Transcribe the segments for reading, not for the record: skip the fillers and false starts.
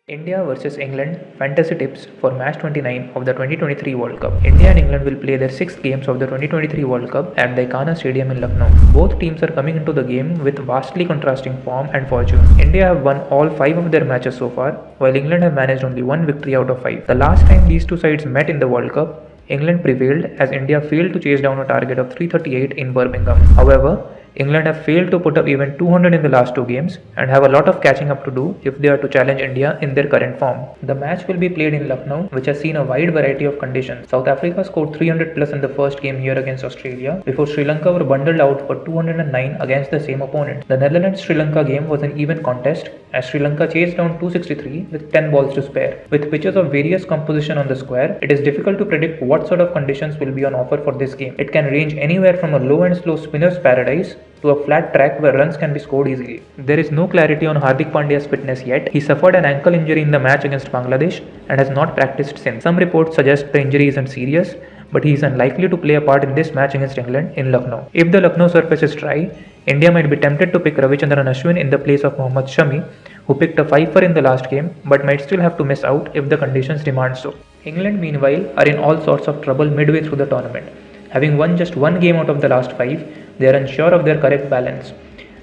India versus England fantasy tips for match 29 of the 2023 World Cup. India and England will play their sixth games of the 2023 World Cup at the Ekana Stadium in Lucknow. Both teams are coming into the game with vastly contrasting form and fortune. India have won all 5 of their matches so far, while England have managed only 1 victory out of 5. The last time these two sides met in the World Cup, England prevailed as India failed to chase down a target of 338 in Birmingham. However, England have failed to put up even 200 in the last two games and have a lot of catching up to do if they are to challenge India in their current form. The match will be played in Lucknow, which has seen a wide variety of conditions. South Africa scored 300 plus in the first game here against Australia before Sri Lanka were bundled out for 209 against the same opponent. The Netherlands-Sri Lanka game was an even contest as Sri Lanka chased down 263 with 10 balls to spare. With pitches of various composition on the square, it is difficult to predict what sort of conditions will be on offer for this game. It can range anywhere from a low and slow spinner's paradise to a flat track where runs can be scored easily. There is no clarity on Hardik Pandya's fitness yet. He suffered an ankle injury in the match against Bangladesh and has not practiced since. Some reports suggest the injury isn't serious, but he is unlikely to play a part in this match against England in Lucknow. If the Lucknow surface is dry, India might be tempted to pick Ravichandran Ashwin in the place of Mohammad Shami, who picked a 5-for in the last game but might still have to miss out if the conditions demand so. England meanwhile are in all sorts of trouble midway through the tournament. Having won just one game out of the last 5, they are unsure of their correct balance.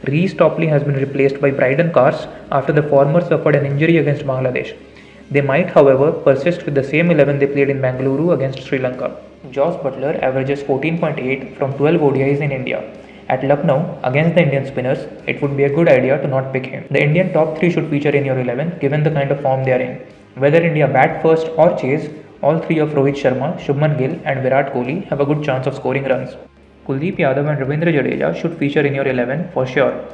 Reece Topley has been replaced by Brydon Cars after the former suffered an injury against Bangladesh. They might, however, persist with the same 11 they played in Bengaluru against Sri Lanka. Jos Buttler averages 14.8 from 12 ODIs in India. At Lucknow, against the Indian spinners, it would be a good idea to not pick him. The Indian top 3 should feature in your 11 given the kind of form they are in. Whether India bat first or chase, all 3 of Rohit Sharma, Shubman Gill and Virat Kohli have a good chance of scoring runs. Kuldeep Yadav and Ravindra Jadeja should feature in your 11 for sure.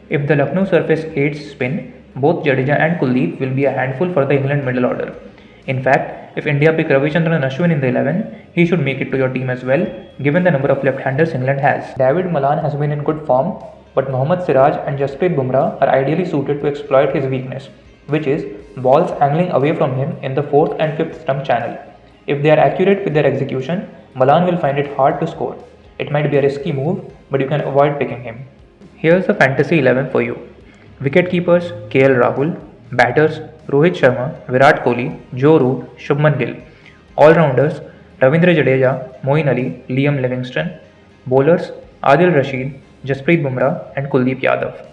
If the Lucknow surface aids spin, both Jadeja and Kuldeep will be a handful for the England middle order. In fact, if India pick Ravichandran Ashwin in the 11, he should make it to your team as well, given the number of left-handers England has. David Malan has been in good form, but Mohammad Siraj and Jasprit Bumrah are ideally suited to exploit his weakness, which is balls angling away from him in the 4th and 5th stump channel. If they are accurate with their execution, Malan will find it hard to score. It might be a risky move, but you can avoid picking him. Here's a fantasy 11 for you. Wicket keepers KL Rahul, batters Rohit Sharma, Virat Kohli, Joe Root, Shubman Gill. All-rounders Ravindra Jadeja, Moeen Ali, Liam Livingstone. Bowlers Adil Rashid, Jasprit Bumrah and Kuldeep Yadav.